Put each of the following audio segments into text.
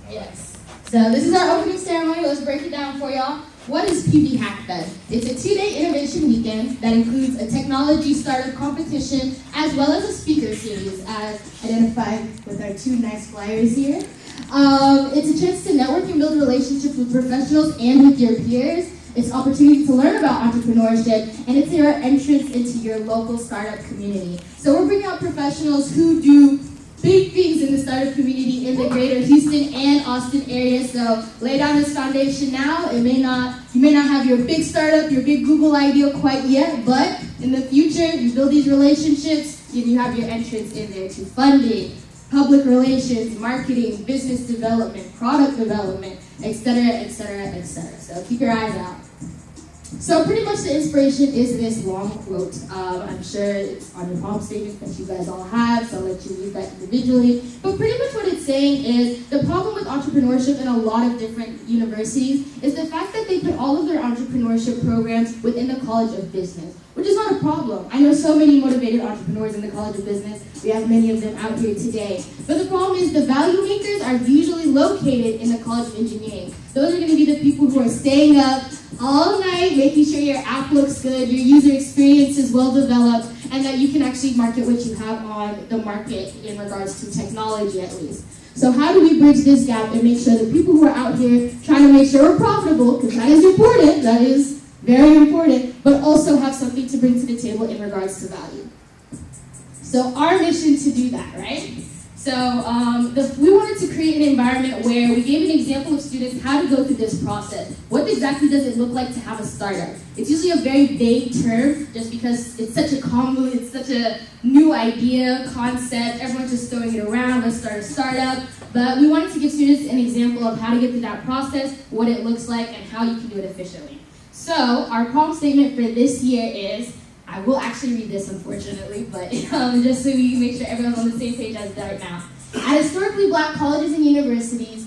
Yes. So this is our opening ceremony. Let's break it down for y'all. What is PV Hackfest? It's a 2-day innovation weekend that includes a technology startup competition as well as a speaker series, as identified with our 2 nice flyers here. It's a chance to network and build relationships with professionals and with your peers. It's an opportunity to learn about entrepreneurship, and it's your entrance into your local startup community. So we're bringing out professionals who do big things in the startup community in the greater Houston and Austin area. So lay down this foundation now. You may not have your big startup, your big Google idea quite yet, but in the future, you build these relationships, and you have your entrance in there to funding, public relations, marketing, business development, product development, etc., etc., etc. So keep your eyes out. So pretty much the inspiration is this long quote. I'm sure it's on your problem statement that you guys all have, so I'll let you read that individually. But pretty much what it's saying is the problem with entrepreneurship in a lot of different universities is the fact that they put all of their entrepreneurship programs within the College of Business, which is not a problem. I know so many motivated entrepreneurs in the College of Business. We have many of them out here today. But the problem is the value makers are usually located in the College of Engineering. Those are going to be the people who are staying up all night, making sure your app looks good, your user experience is well developed, and that you can actually market what you have on the market in regards to technology at least. So how do we bridge this gap and make sure the people who are out here trying to make sure we're profitable, because that is important, that is very important, but also have something to bring to the table in regards to value. So our mission to do that, right? So we wanted to create an environment where we gave an example of students how to go through this process. What exactly does it look like to have a startup? It's usually a very vague term just because it's such a convoluted, it's such a new idea, concept, everyone's just throwing it around, let's start a startup. But we wanted to give students an example of how to get through that process, what it looks like, and how you can do it efficiently. So our problem statement for this year is, I will actually read this unfortunately, but just so we can make sure everyone's on the same page as right now. At historically black colleges and universities,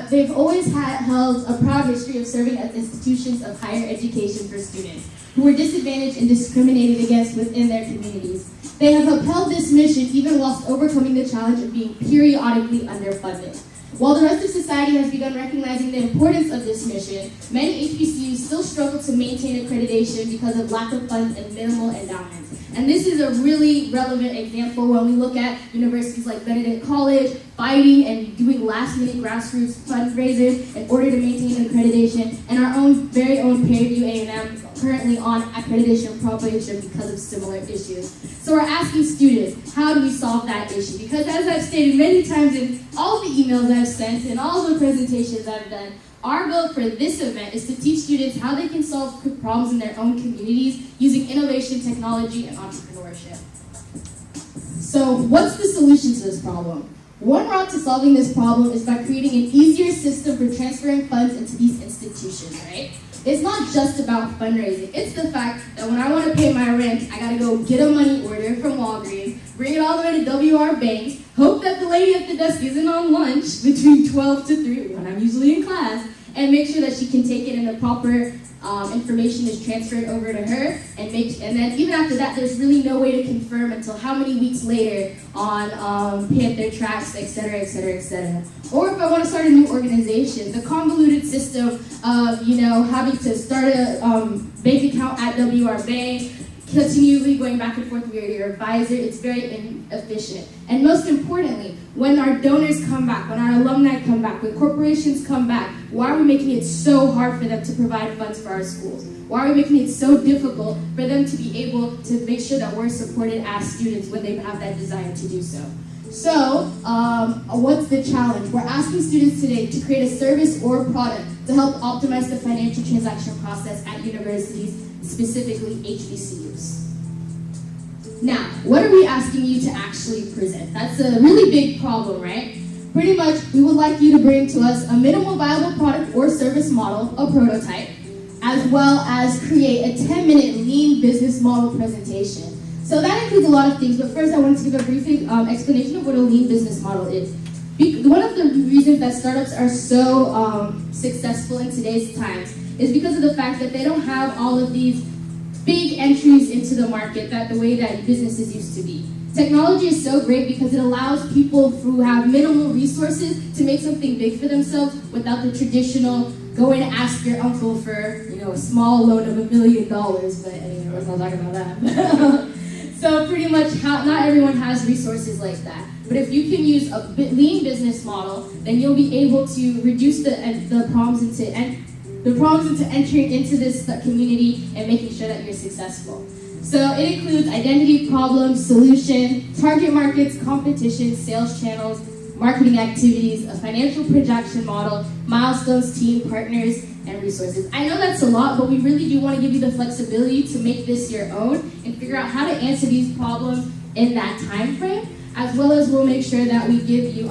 they've always held a proud history of serving as institutions of higher education for students who were disadvantaged and discriminated against within their communities. They have upheld this mission even whilst overcoming the challenge of being periodically underfunded. While the rest of society has begun recognizing the importance of this mission, many HBCUs still struggle to maintain accreditation because of lack of funds and minimal endowments. And this is a really relevant example when we look at universities like Benedict College fighting and doing last-minute grassroots fundraisers in order to maintain accreditation, and our own very own Prairie View A&M currently on accreditation probation because of similar issues. So we're asking students, how do we solve that issue? Because as I've stated many times in all the emails I've sent and all the presentations I've done, our goal for this event is to teach students how they can solve problems in their own communities using innovation, technology, and entrepreneurship. So what's the solution to this problem? One route to solving this problem is by creating an easier system for transferring funds into these institutions, right? It's not just about fundraising. It's the fact that when I want to pay my rent, I gotta go get a money order from Walgreens, bring it all the way to WR Bank, hope that the lady at the desk isn't on lunch between 12 to 3, when I'm usually in class, and make sure that she can take it and the proper information is transferred over to her, and then even after that, there's really no way to confirm until how many weeks later on Panther Tracks, etc., etc., etc. Or if I want to start a new organization, the convoluted system of having to start a bank account at WR Bank, continually going back and forth with your advisor, it's very inefficient. And most importantly, when our donors come back, when our alumni come back, when corporations come back, why are we making it so hard for them to provide funds for our schools? Why are we making it so difficult for them to be able to make sure that we're supported as students when they have that desire to do so? So, what's the challenge? We're asking students today to create a service or product to help optimize the financial transaction process at universities, specifically HBCUs. Now, what are we asking you to actually present? That's a really big problem, right? Pretty much, we would like you to bring to us a minimal viable product or service model, a prototype, as well as create a 10-minute lean business model presentation. So that includes a lot of things, but first I wanted to give a brief explanation of what a lean business model is. One of the reasons that startups are so successful in today's times is because of the fact that they don't have all of these big entries into the market the way that businesses used to be. Technology is so great because it allows people who have minimal resources to make something big for themselves without the traditional go and ask your uncle for, a small loan of $1 million. But anyway, let's not talk about that. So pretty much, not everyone has resources like that. But if you can use a lean business model, then you'll be able to reduce the problems into entering into this community and making sure that you're successful. So it includes identity, problem, solution, target markets, competition, sales channels, marketing activities, a financial projection model, milestones, team, partners, and resources. I know that's a lot, but we really do want to give you the flexibility to make this your own and figure out how to answer these problems in that time frame, as well as we'll make sure that we give you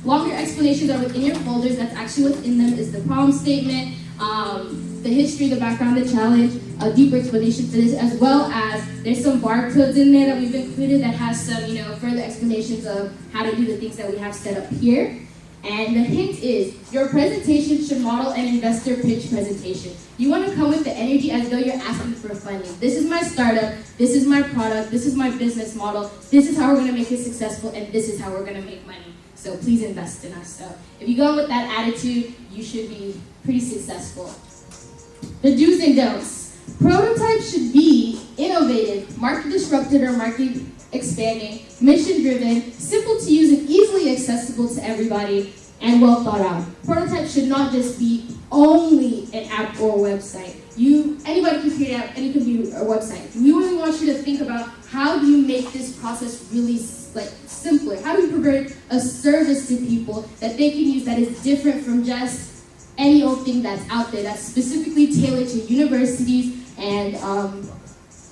longer explanations are within your folders. That's actually within them is the problem statement, the history, the background, the challenge, a deeper explanation for this, as well as there's some barcodes in there that we've included that has some, further explanations of how to do the things that we have set up here. And the hint is, your presentation should model an investor pitch presentation. You want to come with the energy as though you're asking for funding. This is my startup, this is my product, this is my business model, this is how we're going to make it successful, and this is how we're going to make money. So please invest in us. So if you go with that attitude, you should be pretty successful. The do's and don'ts. Prototypes should be innovative, market disrupted or market expanding, mission-driven, simple to use and easily accessible to everybody, and well thought out. Prototypes should not just be only an app or website. Anybody can create an app, any can be a website. We really want you to think about how do you make this process really simpler? How do you provide a service to people that they can use that is different from just any old thing that's out there, that's specifically tailored to universities and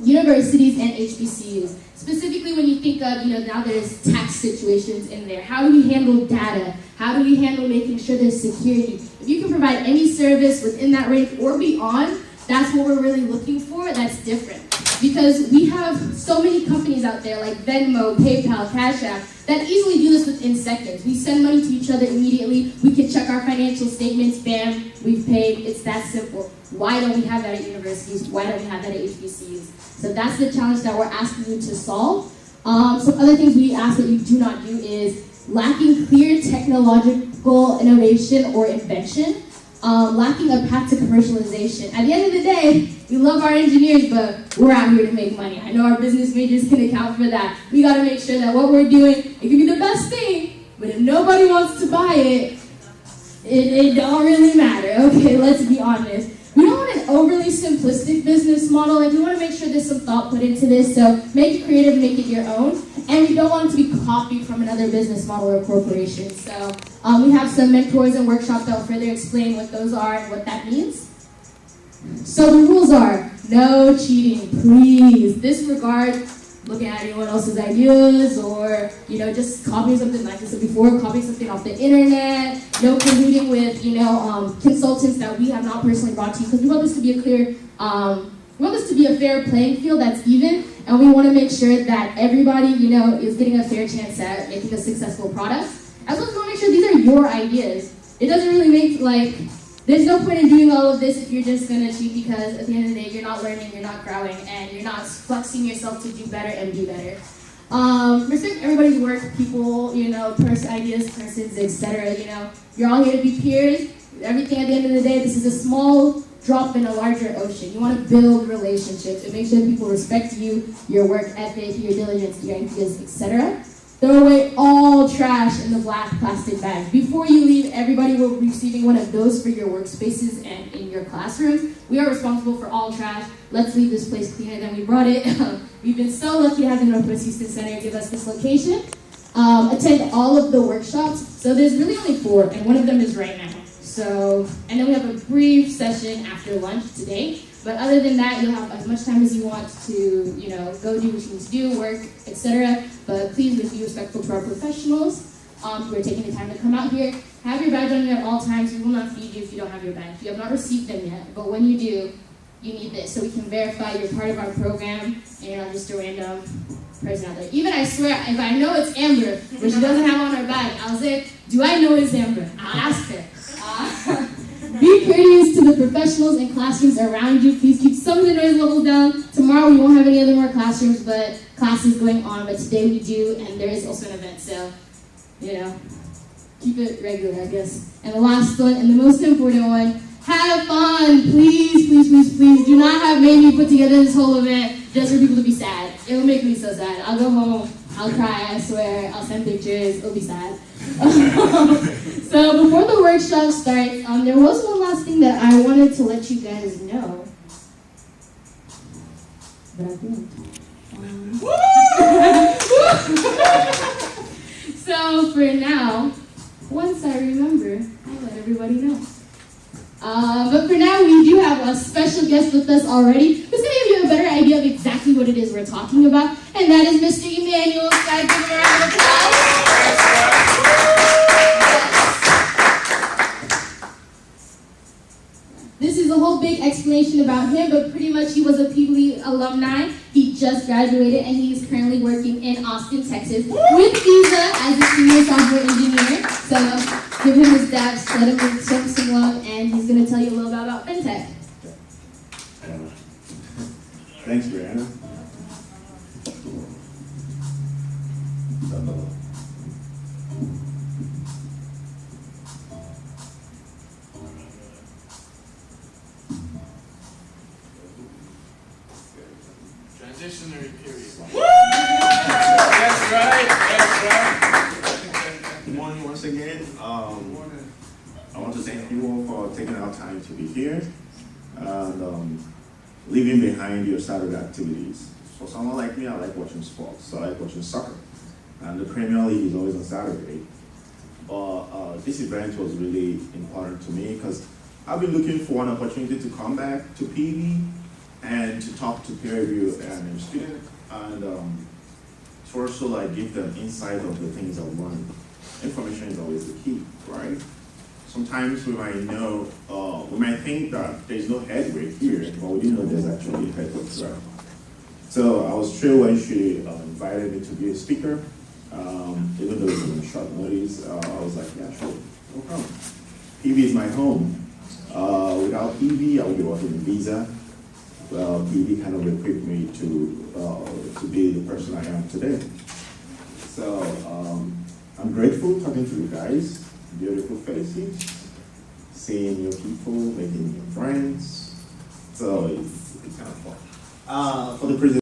HBCUs. Specifically when you think of, now there's tax situations in there. How do we handle data? How do we handle making sure there's security? If you can provide any service within that range or beyond, that's what we're really looking for, that's different. Because we have so many companies out there like Venmo, PayPal, Cash App, that easily do this within seconds. We send money to each other immediately. We can check our financial statements, bam, we've paid. It's that simple. Why don't we have that at universities? Why don't we have that at HBCUs? So that's the challenge that we're asking you to solve. Some other things we ask that you do not do is lacking clear technological innovation or invention. Lacking a path to commercialization. At the end of the day, we love our engineers, but we're out here to make money. I know our business majors can account for that. We gotta make sure that what we're doing, it can be the best thing, but if nobody wants to buy it, it don't really matter. Okay, let's be honest. We don't want an overly simplistic business model, and we want to make sure there's some thought put into this, so make it creative, make it your own, and we don't want it to be copied from another business model or corporation. So we have some mentors and workshops that will further explain what those are and what that means. So the rules are, no cheating, please. Disregard looking at anyone else's ideas or, just copying something, like I said before, copying something off the internet, no colluding with, consultants that we have not personally brought to you, because we want this to be a fair playing field that's even, and we want to make sure that everybody, is getting a fair chance at making a successful product. As well as we want to make sure these are your ideas. It doesn't really make, there's no point in doing all of this if you're just going to cheat, because at the end of the day, you're not learning, you're not growing, and you're not flexing yourself to do better and be better. Respect everybody's work, people, ideas, persons, etc. You're all here to be peers. Everything at the end of the day, this is a small drop in a larger ocean. You want to build relationships and make sure people respect you, your work ethic, your diligence, your ideas, etc. Throw away all trash in the black plastic bag. Before you leave, everybody will be receiving one of those for your workspaces and in your classrooms. We are responsible for all trash. Let's leave this place cleaner than we brought it. We've been so lucky to have the Northwest Houston Center give us this location. Attend all of the workshops. So there's really only 4, and one of them is right now. So, and then we have a brief session after lunch today. But other than that, you'll have as much time as you want to, go do what you need to do, work, etc. But please be respectful to our professionals who are taking the time to come out here. Have your badge on you at all times. We will not feed you if you don't have your badge. You have not received them yet, but when you do, you need this so we can verify you're part of our program and you're not just a random person out there. Even I swear, if I know it's Amber, but she doesn't have on her badge, I'll say, do I know it's Amber? I'll ask her. Be courteous to the professionals and classrooms around you. Please keep some of the noise levels down. Tomorrow we won't have any other more classrooms, but classes going on, but today we do, and there is also an event, so, keep it regular, I guess. And the last one, and the most important one, have fun. Please, please, please, please do not have me put together this whole event just for people to be sad. It will make me so sad. I'll go home, I'll cry, I swear, I'll send pictures, it'll be sad. So before the workshop starts, there was one last thing that I wanted to let you guys know. But I didn't. So for now, once I remember, I'll let everybody know. But for now, we do have a special guest with us already who's going to give you a better idea of exactly what it is we're talking about, and that is Mr. Emmanuel. Guys, give him a round of applause. This is a whole big explanation about him, but pretty much he was a PV alumni. He just graduated, and he is currently working in Austin, Texas, with Visa as a senior software engineer. So give him his daps, let him show him some love, and he's going to tell you a little bit about fintech. Thanks, Bryanna. Transitionary period. That's right. Good morning once again. I want to thank you all for taking our time to be here and leaving behind your Saturday activities. For someone like me, I like watching sports. So I like watching soccer. And the Premier League is always on Saturday. But this event was really important to me because I've been looking for an opportunity to come back to PV and to talk to Prairie View A&M students and to also give them insight of the things I've learned. Information is always the key, right? Sometimes we might know, we might think that there's no headway here, but we didn't know there's actually a headway, right? So I was thrilled when she invited me to be a speaker. Even though it was on short notice, I was like, yeah, sure, no problem. PV is my home. Without PV, I would be working in Visa. Well, PV kind of equipped me to be the person I am today. So I'm grateful talking to you guys, beautiful faces, seeing new people, making new friends. So it's kind of fun. For the presentation.